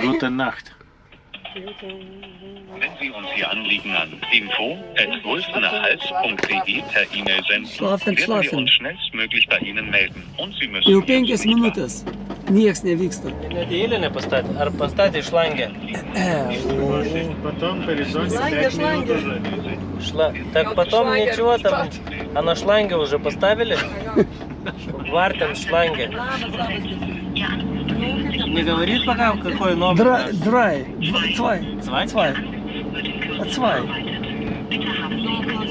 Gute Nacht. Wenn Sie uns Ihr Anliegen an info@wulstenachhals.de per E-Mail senden, Schlafen, werden schlafen. wir uns schnellstmöglich bei Ihnen melden. Und Sie müssen Jau jetzt 5 nicht minutės. Nieks nevyksta. Net eilinę pastatė. Ar pastatė šlangę? Потом перезвоните Шланги, 5 шланги. минут. Так потом ничего там. А на шланге уже поставили? Вартен шланге. Не говорит пока, какой номер? Drei. Zwei. Zwei? Zwei. Zwei.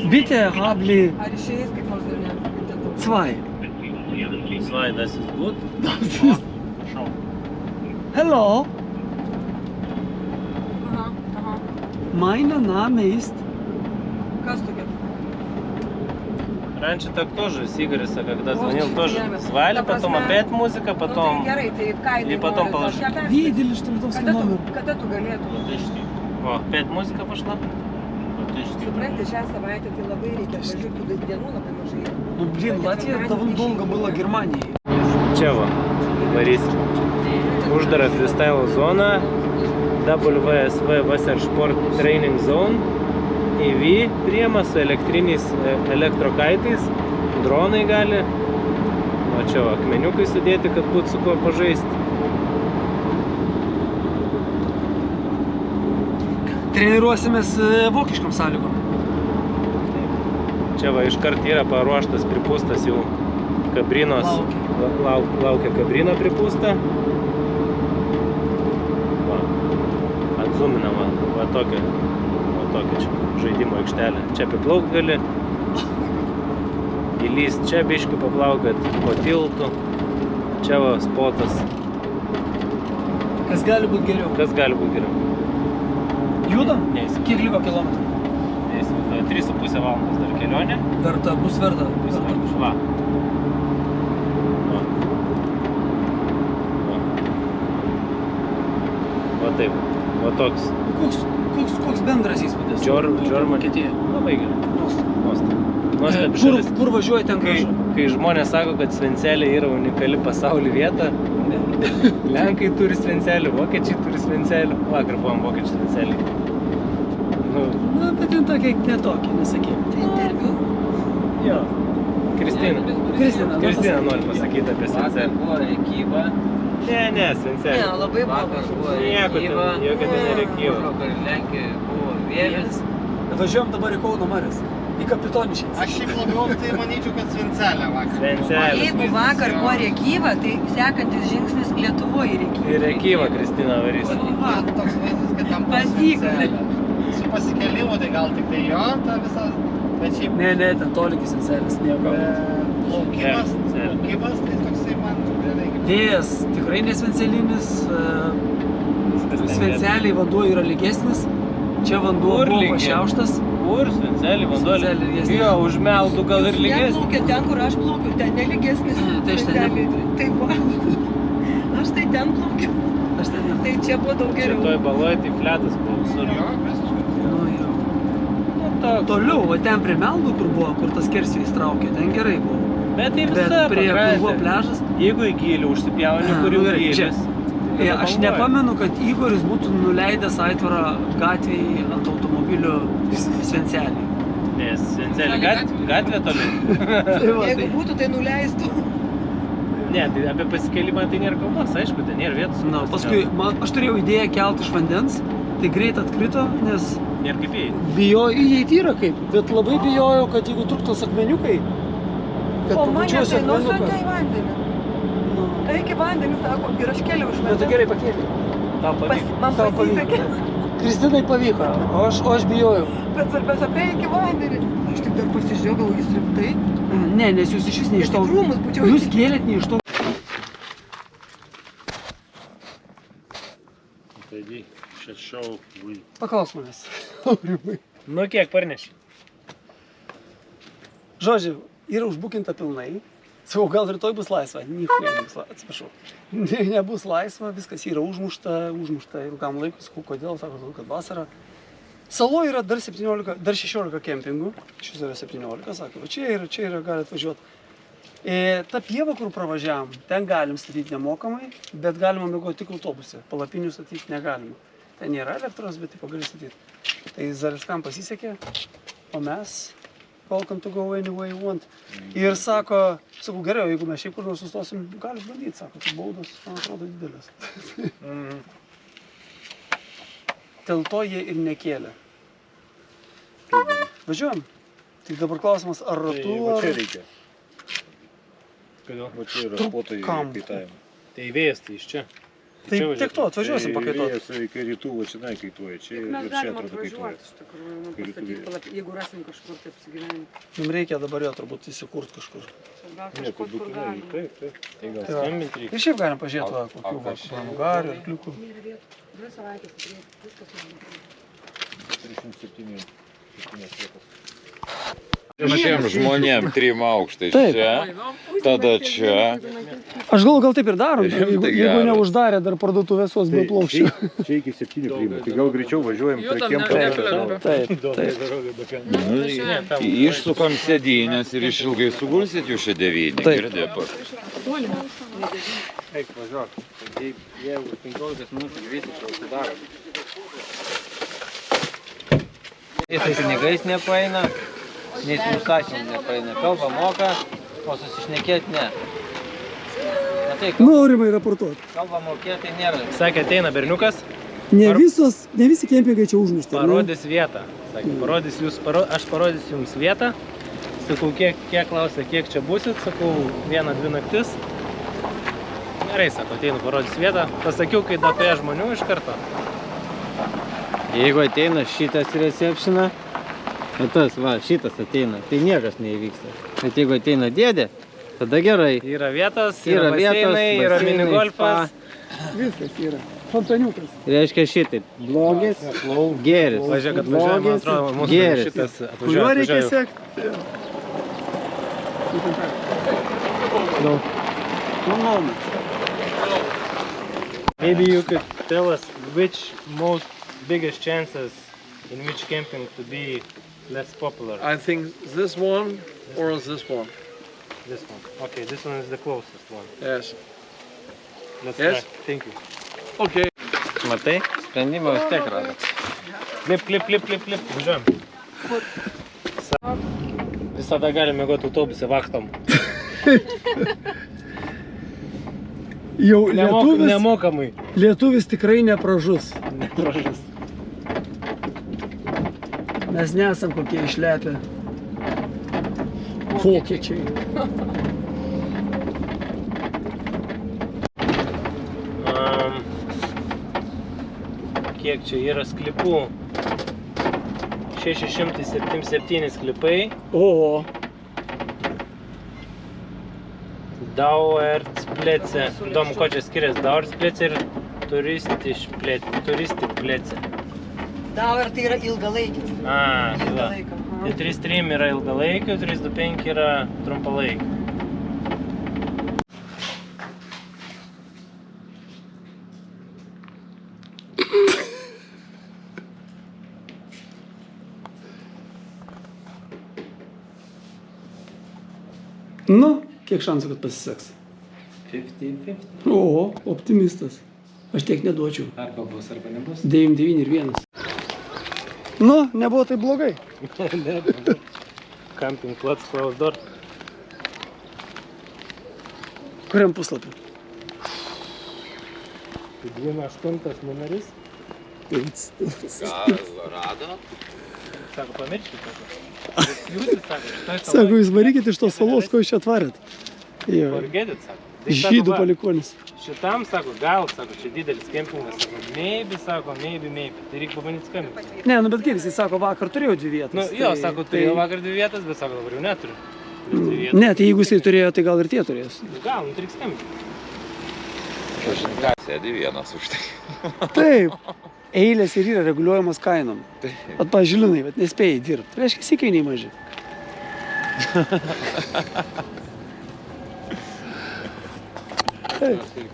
Bitte, Habli. Ar išėjęs kaip nors ar ne? Zwei. Zwei, das ist gut. Hello. Aha, aha. Mein Name ist... Kas tokia? Раньше так тоже с Игоря, когда звонил, Ой, тоже я- звали, Ta потом prasme- опять музыка, Nu, потом... tai gerai, tai ką jinai И потом nori? положи. Aš ją perspėsiu. Видели, что литовский номер? Kada tu galėtum? О, опять музыка пошла. Supranti, šią savaitę tai labai reikia važiuoti, tų dienų labai mažai. Ну, блин, Латвия давно долго была Германией. Чего, Борис? Uždara freestyle zona, WSV Wassersport Training Zone, EV priema su elektriniais elektrokaitais, dronai gali, o čia va, akmeniukai sudėti, kad būtų su kuo pažaisti. Treniruosimės vokiškom sąlygom. Čia va, iškart yra paruoštas pripūstas jau kabrinos, laukia kabrino pripūsta. Va, atzuminama, va tokia čia žaidimo aikštelė. Čia apiplaukt gali, įlyst čia biškių paplaukat po tiltu. Čia va spotas. Kas gali būti geriau? Kas gali būti geriau? Judam? Neįsivaizduoju. Kiek liko kilometrų? 3,5 valandos dar kelionė. Verta, bus verta. Va. Va taip. Va toks. Koks bendras įspūdis? Vokietija. Labai gerai. Nuostabi Kur, šalis. kur važiuoji ten gražu? Kai žmonės sako, kad Svencelė yra unikali pasaulio vieta, Lenkai turi Svencelį, vokiečiai turi Svencelį. Vakar buvom vokiečių Svencelį. Na, bet ten tokia netokia, nesakyk. Tai interviu. Jo. Kristina. Kristina nori pasakyti apie Svencelį. Buvo Rekyva. Ne, Svencelį. Ne, labai Vakar blogai. buvo Nieko ten, Rekyva. jokio ten nereikėjo. Vakar Lenkijoje buvo Vėlis. Važiuojam dabar į Kauno marias. Į Kapitoniškės. Aš šiaip labiau tai manyčiau, kad Svencelė vakar. Svencelė. Jeigu vakar buvo Rekyva, tai sekantis žingsnis Lietuvoje Rekyva. Ir Rekyva Kristina varys. Man toks vaizdas, kad ten Pasikalė. Su pasikėlimu tai gal tik tai jo, ta visa, bet šiaip Ne, ten tolikis Svencelis, nieko. plaukimas, Ne, tai toksai man realiai kaip... Vėjas tikrai nesvencelinis, Svenceliai vanduo yra lygesnis, čia vanduo Kur buvo lygi? pašiauštas. Kur Svencelį vanduo? Svencelį ilgesnis. Jo, už meldų gal ir lygesnis. Neplaukia ten, kur aš plaukiu, ten neligesnis. Tai aš ten neplaukiu. Taip va. Aš tai ten plaukiu. Aš ten ne. Tai čia buvo daug Čia geriau. toj baloj, tai fletas buvo visur. Jo, visiškai. Nu, jo. Nu, toks. Toliau, va ten prie meldų, kur buvo, kur tas kersijų įstraukė, ten gerai buvo. Bet tai Bet visa prie kur buvo pakrantė. pliažas, Jeigu į gylį užsipjauni, kur jau gerai, čia. gylis. Aš nepamenu, kad Igoris būtų nuleidęs aitvarą gatvėje ant automobilių Svencelį. Nes Svencelį gatvė toli. Tai va, Jeigu tai. būtų, tai nuleistų. Ne, tai apie pasikėlimą tai nėra kalbos, aišku, ten nėra vietos. Na, paskui aš turėjau idėją kelti iš vandens, tai greit atkrito, nes Nėra kaip įeit. bijojau, įeiti yra kaip, bet labai bijojau, kad jeigu truktos akmeniukai, kad O mane pamačiuosi tai nusutė akmenuką. į vandenį. Nu, Eik į vandenį, sako, ir aš keliau iš bet tu vandens. gerai pakėlė. Tau pavyko. Man Tau pasisekė. Kristinai pavyko, o aš bijojau. Bet svarbiausia, eik į vandenį. Aš tik dar pasižiūrėjau, gal jis rimtai. Ne, nes jūs iš vis ne iš Aš to. tik rūmus būčiau. Jūs kėlėt ne iš to. Taigi, šešau, Paklaus manęs. Aurimai. Nu kiek parneši? Žodžiu, yra užbukinta pilnai. Sakau, gal rytoj bus laisva. Nichuja nebus laisva, atsiprašau. Nebus laisva, viskas yra užmušta ilgam laikui. Sakau, kodėl? Sako, kad vasara. Saloje yra dar 16 kempingų. Šis yra 17, sako, čia yra, gali atvažiuoti. Ta pieva, kur pravažiavam, ten galim statyti nemokamai, bet galima miegoti tik autobuse. Palapinių statyti negalima. Ten nėra elektros, bet taip gali statyti. Tai Zaleskam pasisekė, o mes welcome to go anywhere you want. Ir sako, gerai, jeigu mes šiaip kur nors sustosim, galim bandyti, sako, tai baudos, man atrodo, didelės. Dėl to jie ir nekėlė. Važiuojam. Tik dabar klausimas, ar ratu, Va čia ar... reikia. Kodėl? Va čia yra spotai Kam? kaitavimo. Tai vėjas tai iš čia. Tai tiek to, atvažiuosim pakaituoti. Vėjas iki rytų va čia kaituoja. Čia Mes ir čia galim atrodo kaituoja. atvažiuoti, iš tikrųjų, nu, pastatyti palapinę, jeigu rasim kažkur taip apsigyventi. Jums reikia dabar jo turbūt įsikurt kažkur. Gal Ne, tai kažkur, kur būtinai. galima. Taip. Tai gal Tai va. skambinti reikia. Ir šiaip galim pažiūrėti, va, kokių va, pramogarių, arkliukų. Nėra vietų. 2 savaitės, į priekį, viskas uždaroma. 307 vietos. Šiem žmonėm 3 aukštai Taip. čia, tada čia. Aš galvoju, gal taip ir darom, jeigu geras. neuždarė dar parduotuvės vos be plauščių. Čia iki 7 priima. Tai gal greičiau važiuojam prekiem Taip. Nu, išsukam sėdynės ir išilgai sugulsit jūs čia 9. Taip. Girdėpa. Eik, važiuok. Tai jeigu 15 minučių greitai čia užsidaro. Tai pinigais nepaeina, nei su užsakymu nepaeina. Kalbą moka, o susišnekėti ne. Matai, Aurimai raportuoti. kalbą mokėti tai nėra. Sakė, ateina berniukas, Ne visi kempingai čia užmušti. parodys vietą. Sakė, aš parodysiu jums vietą. Sakau, kiek klausia, kiek čia būsit. Sakau, 1-2 naktis. Gerai, sako, ateinu, parodys vietą. Pasakiau, kai dapėja žmonių iš karto. Jeigu ateina šitas recepšina, o tas, va, šitas ateina, tai niekas neįvyksta. Bet jeigu ateina dėdė, tada gerai. Yra vietos, Yra yra vietos, baseinai, yra baseinai, minigolfas. Viskas yra. Fontaniukas. Reiškia šitaip, blogis, gėris. Važiuok, kad važiuoja, man atrodo, mūsų gėris. šitas Kuriuo reikia atvažiuoja. sekti? Maybe you could tell us which most biggest chances in which camping to be less popular. I think this one or this one. This one. Okay, this one is the closest one. Yes. Let's Yes. try. Thank you. Okay. Matai, sprendimą vis tiek rado. Klip. Važiuojam. Visada galime mėgoti autobuse vachtom. Jau lietuvis, Nemokamai. lietuvis tikrai nepražus. Nepražus. Mes nesam kokie išlepę. Vokiečiai. Kiek čia yra sklipų? 677 sklipai. O, Dauertsplätze. Įdomu, ko čia skiriasi Dauertsplätze ir Touristikplätze. Dauer tai yra ilgalaikis. Tai va. Ilgalaikio. Tai 3-3 yra ilgalaikių, 3-5 yra trumpalaikių. nu, kiek šansų, kad pasiseks? 50-50. O, optimistas. Aš tiek neduočiau. Arba bus, arba nebus. 9-9 ir 1. Nu, nebuvo tai blogai. Campingplatz Klausdorf. Kuriam puslapį? 28 numeris. Rado? Sako, pamirškite. Jūs sako, Sako, jūs varykit iš tos salos, ko jūs čia atvarėt. Jo. Forgetit, sako. Tai Žydų sako, va, palikonis. Šitam, sako, gal, sako, čia didelis kempingas, sako, maybe. Tai reikia pabandyti skambinti. Ne, nu bet kaip jisai sako, vakar turėjau 2 vietas. Nu, jo, sako, turėjau vakar 2 vietas, bet sako, dabar jau neturiu. Turiu 2 vietas. Ne, tai jeigu jisai turėjo, tai gal ir tie turės. Gal, nu, reikia skambinti. Sėdi vienas už tai. Taip. Eilės ir yra reguliuojamos kainom. At, pavyzdžiui, Linai, bet nespėjai dirbti. Reiškia, įkainiai maži.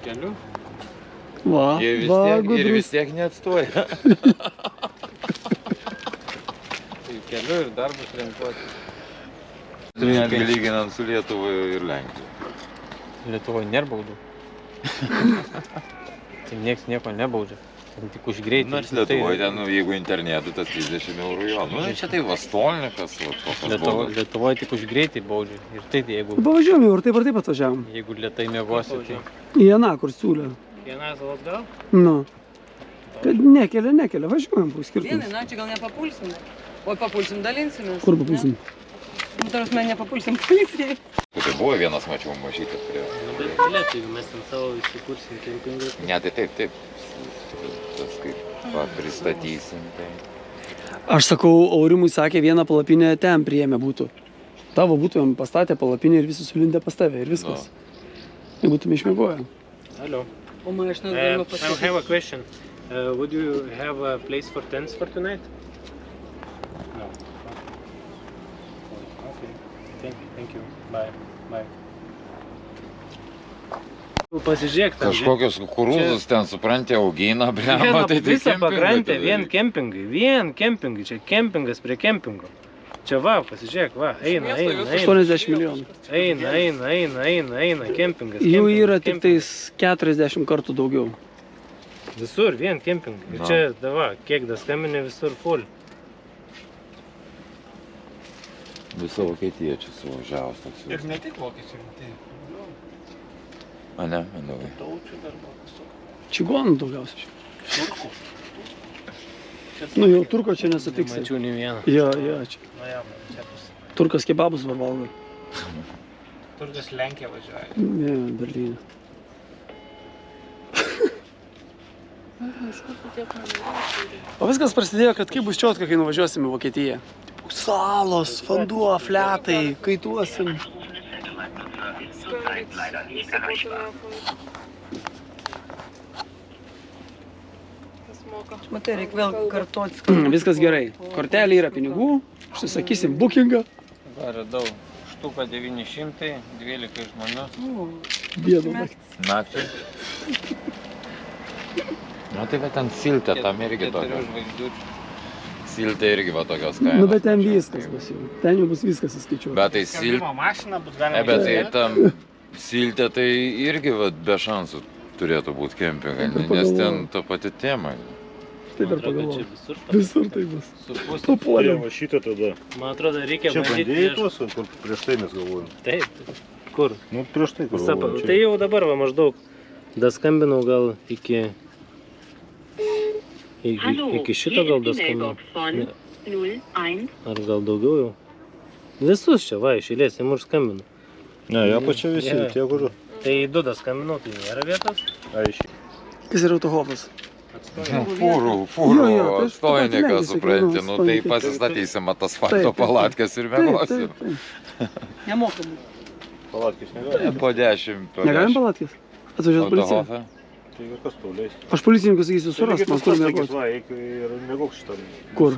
Keliu. Va, Ir vis va, tiek, ir gudrus. vis tiek neatstoja. Keliu ir darbus renkuoti. Netgi lyginant su Lietuva ir Lenkija. Lietuvoje nėra baudų. Tai nieks nieko nebaudžia. Ten tik už greitį. Nors Lietuvoje ten, jeigu internetu, tas 30 eurų jo. Nu, čia tai Vastolnikas, Lietuvoje tik už greitį baudžia. Ir tai jeigu... Pavažiuojam jau, ir taip atvažiavam. Jeigu lėtai miegosi, tai... Į aną, kur siūlė. Į aną salos gal? Nu. Kad nekelia, važiuojam po skirtumus. Vienai, na, čia gal nepapulsim. Oi, papulsim, dalinsimės. Kur papulsim? Nu, tarp mes nepapulsim policijai. Tai buvo vienas, mačiau, mažytas prie... Bet galėtų, jeigu mes ten savo įsikursim kempingą. Ne, tai taip. Tas kaip pristatysim, tai... Aš sakau, Aurimui sakė, vieną palapinę ten priėmė būtų. Tavo būtumėm pastatę palapinę ir visi sulindę pas tave ir viskas. Ir būtume išmiegoję. Hello. O mašinas galima I pasakyti. have a question. Would you have a place for tents for tonight? No. Okay. Thank you. Bye. Pasižiūrėk, ten Kažkokios kukurūzus ten, supranti, augina, blema, tai visą pakrantę, vien kempingai, čia kempingas prie kempingo. Čia va, pasižiūrėk, va, eina. 80 milijonų. Eina, kempingas. Jų yra tik tais 40 kartų daugiau. Visur, vien kempingai. Ir čia, dava, kiek daskambinė visur full. Visa Vokietija čia suvažiavus toks. Ir ne tik vokiečiai, tai... A ne, mindaugai. Taučių darbo. Čigonų daugiausiai. Turkų. Nu jau turko čia nesutiksi. Mačiau nei vieną. Jo, čia. Nu jau, čia bus. Turkas kebabus valgo. Turkas Lenkija važiuoja. Ne, Berlyne. O viskas prasidėjo, kad kaip bus čiotka, kai nuvažiuosim į Vokietiją. Salos, vanduo, fletai, kaituosim. Matai, reikia vėl kartuoti. Viskas gerai. Kortelė yra pinigų, užsisakysim bookingą. Radau štuką 900, 12 žmonių. Dieną. Naktį. Nu tai va ten siltė, tam irgi tokia. Siltė irgi va tokios kainos. Nu bet ten viskas bus jau. Ten jau bus viskas įskaičiuota. Bet tai siltė... Mašina bus galima... Bet tai tam siltė tai irgi va be šansų turėtų būti kempingai, nes ten ta pati tema. Taip ir pagalvoju. Visur tai bus. Papuolėm. Va šitą tada. Man atrodo, reikia Čia bandyti... bandėjai tuos, kur prieš tai mes galvojom. Taip. Kur? Nu, prieš tai kur galvojom. Tai jau dabar va maždaug daskambinau gal iki šito gal daskambinau. Ar gal daugiau jau? Visus čia, va, iš eilės, jam už skambinu. Ne, jie pačia visi, tie kur. Tai du daskambinau, tai nėra vietos. Aiškiai. Kas yra autohofas? Fūrų stojnikas, supranti, nu tai pasistatysim asfalto palatkės ir miegosim. Nemokamai. Palatkės negalim. Po 10. Negalim palatkės? Atvažiuos policija. Tai kas tau leis. Aš policininkui sakysiu, suras man kur mėgoti. Va, eik ir mėgok šitam. Kur?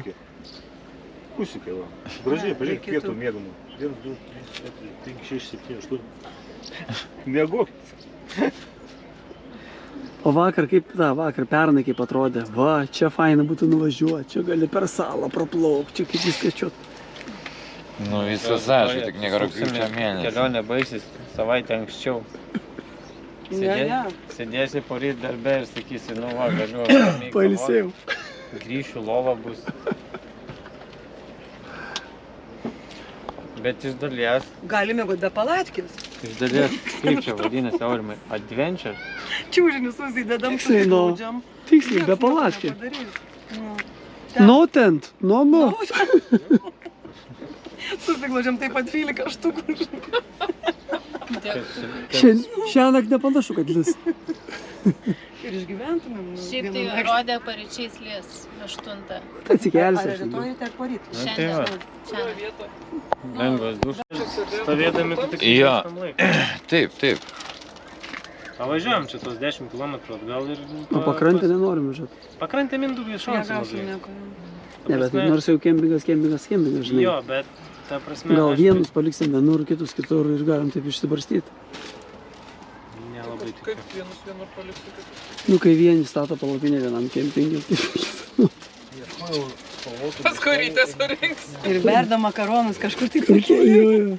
Kusikė, va. Gražiai, pažiūrėk, kiek tu mėgamų. 1, 2, 3, 4, 5, 6, 7, 8. Mėgok. O vakar pernai kaip atrodė. Va, čia faina būtų nuvažiuoti, čia gali per salą praplaukti, čia kaip viskas čia. Nu viskas aišku, tik ne rugpjūčio mėnesį. Kelionė baigsis savaitę anksčiau. Sėdėsi poryt darbe ir sakysi, nu va, galiu pailsėjau. Grįšiu, lova bus. Bet iš dalies... Galime mėgoti be palatkės. Iš dalies, kaip čia vadinasi, Aurimai, adventure? Čiūžinius susidedam, susiglaudžiam. Tiksliai, be palatkė. No tent, no. Susiglaudžiam taip pat 12 štukų. Šiąnakt nepanašu, kad lis. Ir išgyventumėm. Šiaip tai rodė paryčiais lis 8. Atsikelsi. Ar rytoj tai poryt? Šiandien. Lengvas dušas. Stovėdami tu tik Jo. tam laiką. Taip. Pavažiuojam čia tos 10 km atgal ir... O pakrantę nenorim važiuoti. Pakrantę Mindaugai šansų Negausim mažai. nieko. Ne, bet nors jau kempingas, žinai. Jo, bet ta prasme... Gal aš vienus paliksim vienur, kitus kitur ir galim taip išsibarstyti. Nelabai tikiu. Kaip vienur paliksite? Nu, kai vieni stato palapinę vienam kempingui. Paskui ryte surinks. Ir verda makaronus kažkur tik Jo.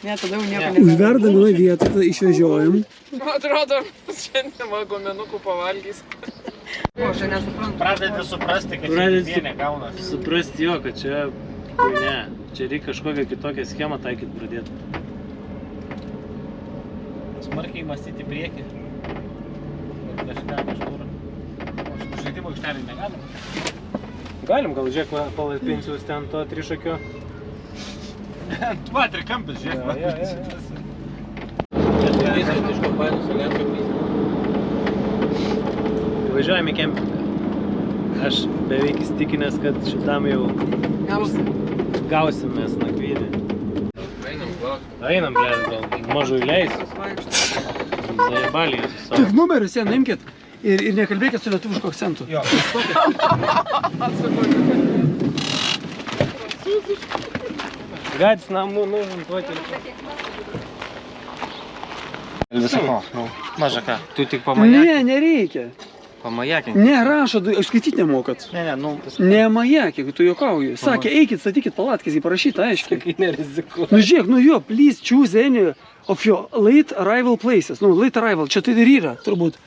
Ne, tada jau nieko nebėra. Užverda vienoje vietoje, tada išvežiojam. Man atrodo, šiandien vagomenukų pavalgys. O, aš nesuprantu. Pradedi suprasti, kad Pradedi čia negaunasi. Suprasti jo, kad čia... Ne, čia reikia kažkokią kitokią schemą taikyti pradėti. Smarkiai mąstyti į priekį. Kažką kažkur. O šitų žaidimų aikštelį negalim? Galim, gal žiūrėk, palapinsius ten to trišakio. Va, trikampis, žiūrėk. Važiuojame į kempingą. Aš beveik įstikinęs, kad šitam jau gausim mes nakvynį. Einam, blėt, gal mažui leis. Zajebalį jūsų savo. Tik numerius jie naimkit ir nekalbėkit su lietuvišku akcentu. Jo. Gadis namų nužintuoti. Visako, maža ką. Tu tik pamajakink. Ne, nereikia. Pamajakink. Ne, rašo, aš skaityti nemokat. Ne, Ne majakink, tu juokauji. Sakė, eikit, statykit palatkės, įparašyta, aiškiai. Kai nerizikuoju. Nu žiūrėk, nu jo, please choose any of your late arrival places. Nu, late arrival, čia tai ir yra, turbūt.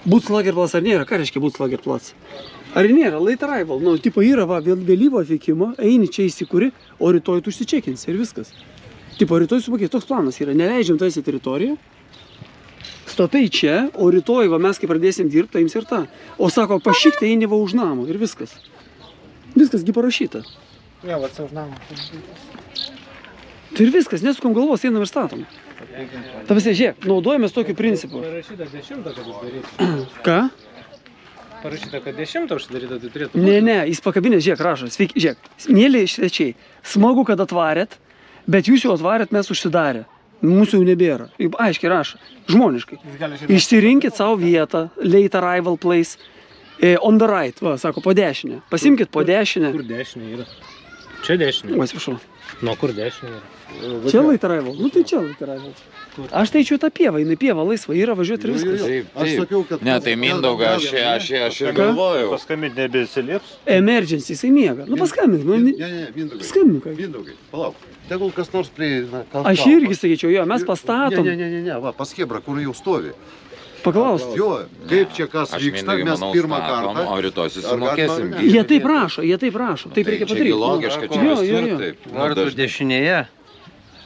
Būtslagerplatz ar nėra? Ką reiškia Būtslagerplatz? Ar nėra? Late arrival. Nu, tipo yra, va, vėlyvo atvykimo, eini čia įsikuri, o rytoj tu užsičekinsi ir viskas. Tipo, rytoj sumokės, toks planas yra, neleidžiam tas į teritoriją. Statai čia, o rytoj, va, mes kai pradėsim dirbti, taims ir tą. O sako, pašykti eini va už namą ir viskas. Viskas gi parašyta. Jo, va, už namą. Tai ir viskas, nesukam galvos, einam ir statom. Ta visi, žiūrėk, naudojamės tokiu principu. Parašyta 10, kad uždaryti. Ką? Parašyta, kad 10 uždaryta, tai turėtų Ne, ne, jis pakabinės, žiūrėk, rašo, sveiki, žiūrėk, mėly svečiai, smagu, kad atvarėt, bet jūs jau atvarėt, mes užsidarę. Mūsų jau nebėra. Aiškiai rašo, žmoniškai. Išsirinkit savo vietą, late arrival place, on the right, va, sako, po dešinę. Pasimkit po dešinę. Kur dešinė yra? Čia dešinė. O, atsiprašau. Nuo kur dešinė yra? Čia late arrival? Nu tai čia late arrival. Aš tai čia tą pievą, jinai pieva laisva, yra važiuoti ir viskas. Taip, taip. Ne, tai Mindaugai, aš ir galvojau. Paskambinti nebesilieps? Emergency, jisai miega. Nu paskambink, nu. Ne, Mindaugai. Paskambink. Mindaugai, palauk. Tegul kas nors prieina. Aš irgi sakyčiau, jo, mes pastatom. Ne, va, pas Chebra, kur jau stovi. Paklausk. Jo, kaip čia kas Aš vyksta, Mindaugai, mes manau, pirmą statom, kartą. o rytoj susimokėsim. Jie taip rašo, taip reikia Čia padaryti. logiška, čia Jo, jo, visur jo. taip. Vartų dešinėje.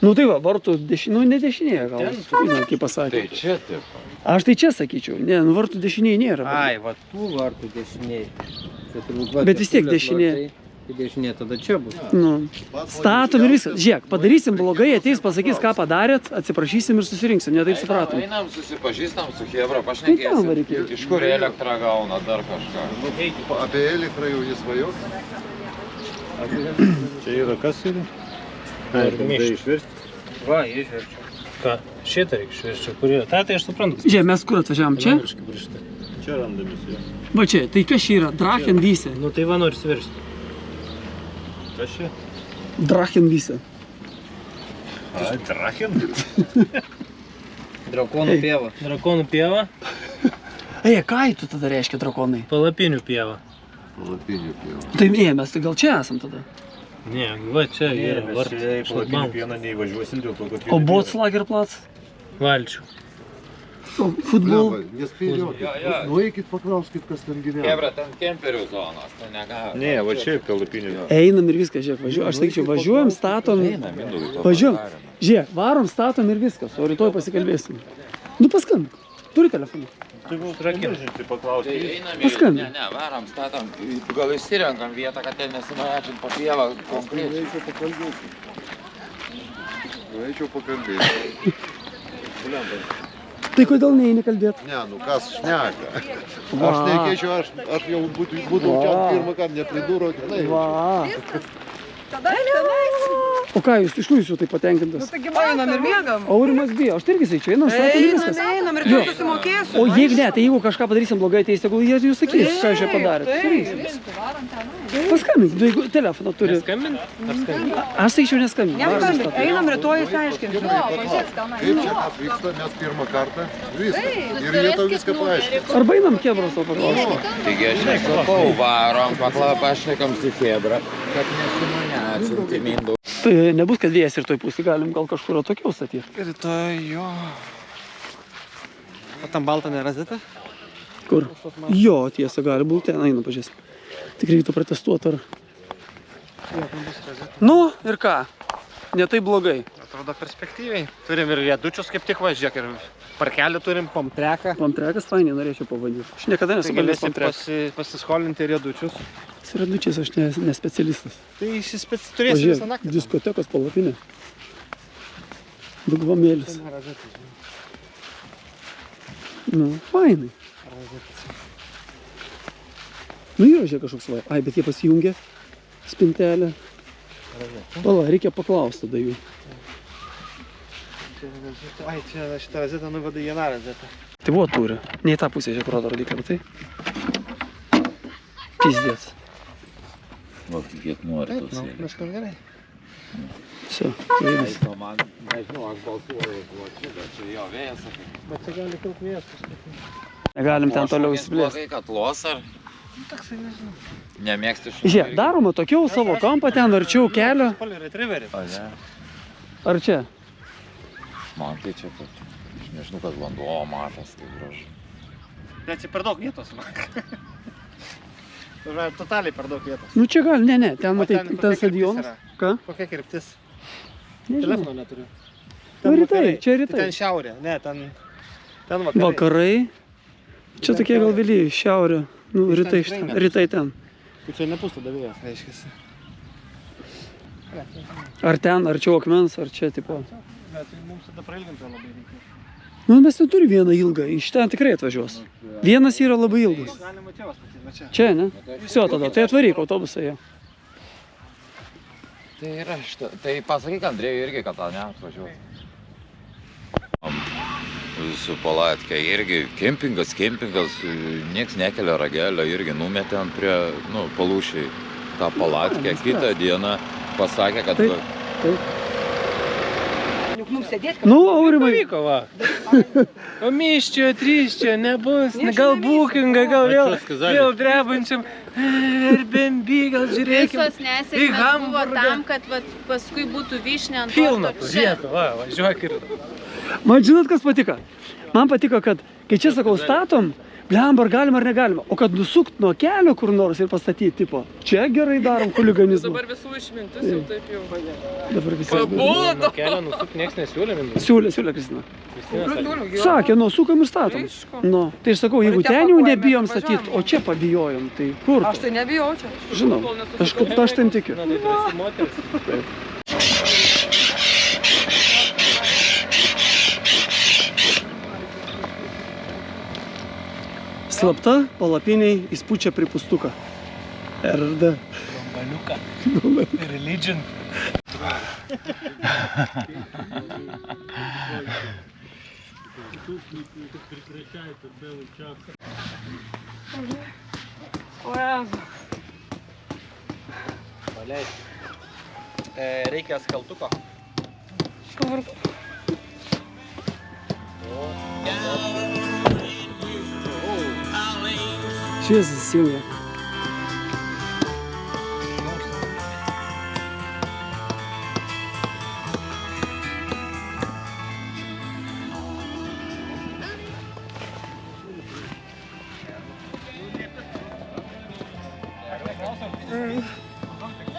Nu tai va, vartų dešinėje, nu ne dešinėje gal, žinot, kaip pasakė. Tai čia taip. Aš tai čia sakyčiau, ne, nu vartų dešinėje nėra. Ai, va tų vartų dešinėje. Bet vis tiek dešinė. Tai dešinė tada čia bus. Nu, statom ir viskas. Žiūrėk, padarysim blogai, ateis, pasakys, ką padarėt, atsiprašysim ir susirinksim, ne taip supratom. Einam, susipažįstam su Chebra, Tai tam pašnekėsim. reikėjo. Iš kur elektrą gauna, dar kažką. Apie elektrą jau jis vajo. Čia yra kas yra? Ir Tai mišti. išversti? Va, išverčiu. Ką? Šitą reikia išversti, kur yra? Tai aš suprantu. Žiūrėk, mes kur atvažiavam? Čia? Čia randamis jo. Va čia, tai kas čia yra? Drachenvyse. Nu tai va noriu versti. Kas čia? Drachenvyse. Ai, Drachen? Drakonų pieva. Drakonų pieva, Ei, ką tu tada reiškia drakonai? palapinių pieva. Palapinių pieva. Tai mes tai gal čia esam tada. Ne, va čia yra Mes čia į palapinių šlagbaum. pieną neįvažiuosim dėl to, kad... O Būtslagerplatz? Valčių. O futbol? Nespėjau. Nueikit, paklauskit, kas ten gyvena. Chebra, ten kemperių zonos, tu negali. Ne, va čia palapinių. Einam ir viskas, žiūrėk, važiuojam. Aš sakyčiau, važiuojam, statom. Einam, Mindaugai, to Važiuojam. padarėm. Žiūrėk, varom, statom ir viskas, o rytoj pasikalbėsim. Nu paskambink. Turi telefoną. Tai gal skambinti, paklausti. Einam į... Paskambink. Ne, varom, statom. Gal išsirenkam vietą, kad ten nesimačiam po pievą konkrečiai. Norėčiau pakalbėti. Tai kodėl neini kalbėti? Ne, nu kas šneka. Va. Aš nekeičiu, aš jau būtų čia pirmą kartą nepridūro. Va. Tada tenais. O ką jūs, iš kur jūs jau taip patenkintas? Taigi einam ir miegam. Aurimas bijo, aš tai irgi sakyčiau, einam, statom ir viskas. Einam ir Jo. tu susimokėsiu. O jeigu ne, tai jeigu kažką padarysim blogai, ateis, tegul jie jūs sakys, ką jūs čia padarėt. Paskambink, tu jeigu telefoną turi. Skambint? Ar skambint? Aš sakyčiau neskambink. Neskambink, einam rytoj išsiaiškinsim. Kaip čia mes vyksta, mes pirmą kartą. Viską. Ir jie tau viską paaiškins. Arba einam Chebros to paklausti. Taigi aš nesakau, varom, pašnekam su Chebra, kad nesimane atsimti Mindaugai. Tai nebus, kad vėjas ir toj pusė, galim gal kažkur atokiau statyti. Rytoj jo. O tam baltą nėra zeta? Kur? Jo, tiesa, gali būti, ten einu pažiūrėsim. Tik reiktų protestuoti ar... Nu, ir ką? Ne tai blogai. Atrodo perspektyviai. Turim ir riedučius kaip tik važiuok ir parkelį turim. Pamtreką. Pamtrekas fainiai norėčiau pavadinti. Aš niekada nesu bandęs pamtreką. Pasiskolinti riedučius. Su riedučiais aš ne specialistas. Tai turėsi visą naktį. Diskotekos palapinė. Dugvamėlis. Nu, fainai. Nu, yra žiūrėk kažkoks vai. Ai, bet jie pasijungė spintelę. Pala, reikia paklausti tada jų. Ai, čia šitą rozetą nuvada į vieną rozetą. Tai buvo turi. Ne į tą pusę, žiūrėk, rodo rodiklį, bet tai. Pizdės. O, kiek nori tos. Taip, viskas gerai. Все, vėjas. Man, nežinau, aš balsuoju plačiu, bet čia jo vėjas. Bet čia gali kilti vėjas paskui. Negalim ten toliau įsiplėsti. Blogai, kad los ar? Toksai nežinau. Nemėgsti šunų. Žiūrėk, daroma tokiau savo kampą ten arčiau kelio. Spalį retriverį. O, ne. Ar čia? Man tai čia, kad aš nežinau, kad vanduo matas, tai gražu. Bet čia per daug vietos man. Totaliai per daug vietos. Nu čia gali, ne, ten matai, ten stadionas. Ką? Kokia kryptis? Nežinau. Telefono neturiu. Nu rytai, čia Tai rytai. ten šiaurė, ne, ten vakarai. Vakarai. Čia tokie gal vėliai, šiaurė. Nu, rytai ten. Rytai ten. Tai čia nepūstų davėjas, reiškiasi. Ar ten, arčiau akmens, ar čia, tipo. Bet tai mums tada prailginti labai reikia. Nu, mes ten turi vieną ilgą, iš ten tikrai atvažiuos. Vienas yra labai ilgas. Galima čia statyti, va čia. Čia, ne? Visio tada, tai atvaryk autobusą jau. Tai yra šitą, tai pasakyk Andrėjui irgi, kad tą neatvažiuoju. Su palatka irgi kempingas, nieks nekelia ragelio, irgi numetė ant prie, nu, palūšiai tą palatkę. Kitą dieną pasakė, kad... Nu, Aurimai. Pavyko, va. O miščio, tryščio, nebus, gal būkinga, gal vėl drebančiam. Airbnb, gal žiūrėkim. Visos nesėkmės buvo tam, kad paskui būtų vyšnė ant Pilna torto tų čia. vietų, va, važiuok ir... Man žinot, kas patiko? Man patiko, kad kai čia sakau statom, blemba, ar galima ar negalima. O kad nusukt nuo kelio kur nors ir pastatyti, tipo, čia gerai darom huliganizmą. Dabar visų išmintis jau taip jau valia. Dabar visi. Nuo kelio nusukt nieks nesiūlė, Mindaugas. Siūlė, Kristina. Sakė, nu, sukam ir statom. Nu, tai aš sakau, jeigu ten jau nebijom statyti, o čia pabijojom, tai kur? Aš tai nebijau čia. Žinau, aš tam tikiu. Na, tai drąsi moteris. Slapta palapiniai įspučia pripustuką. RD. Baliuką. Religion. Reikia skaltuko. Kur? Šviesas įsijungia.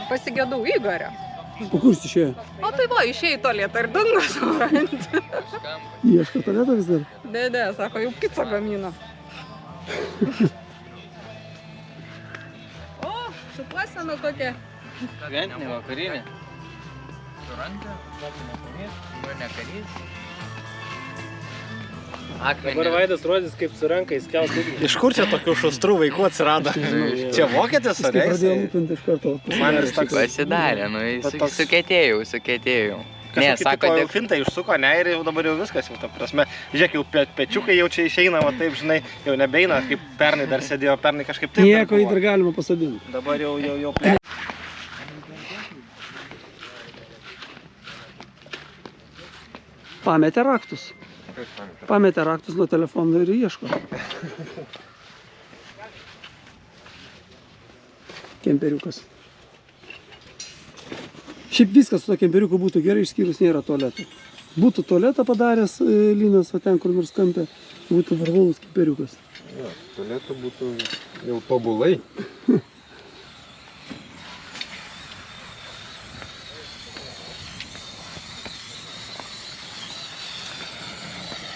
Pasigėdau Igorio. O kur jis išėjo? O tai va, išėjai tualetą ir dingo suranti. Ieško tualetą vis dar? Ne, sako, jau pizzą gamino. O, šukuosena tokia. Šventinė vakarinė. Surantė, ne karys. Dabar Vaidas rodys, kaip su ranka įskelt ugnį. Iš kur čia tokių šustrų vaikų atsirado? Čia vokietis, ar ne? Pradėjo lūpinti iš karto. Pasidarė, nu, sukėtėjau. Ne, sako, jau fintai išsuko, ne, ir jau dabar jau viskas, jau ta prasme, žiūrėk, jau pečiukai jau čia išeina, va taip, žinai, jau nebeina, kaip pernai dar sėdėjo, pernai kažkaip taip. Nieko jį dar galima pasodinti. Dabar jau plė. Pametė raktus. Pametė raktus nuo telefono ir ieško. Kemperiukas. Šiaip viskas su to kemperiuku būtų gerai, išskyrus nėra tualetų. Būtų tualetą padaręs Linas, va ten kur nors kampė, būtų varvalus kemperiukas. Jo, tualetų būtų jau tobulai.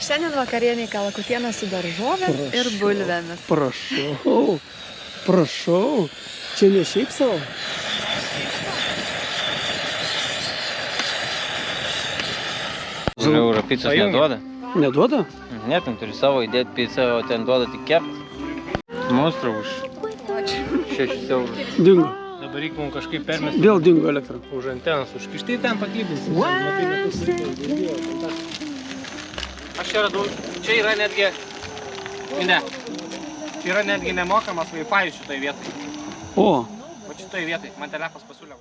Šiandien vakarieniai kalakutienos su daržovėm ir bulvėmis. Prašau. Čia ne šiaip savo. Eurų picos neduoda? Neduoda? Ne, ten turi savo įdėti pizzą, o ten duoda tik kept. Monstrą už 6 eurų. Dingo. Dabar reikia mums kažkaip permesti. Vėl dingo elektra. Už antenas užkištai ten paklybinsi. Aš čia radau, čia yra netgi, ne, čia yra netgi nemokamas Wi-Fi šitoj vietai. O. Va šitoj vietai, man telefas pasiūlė.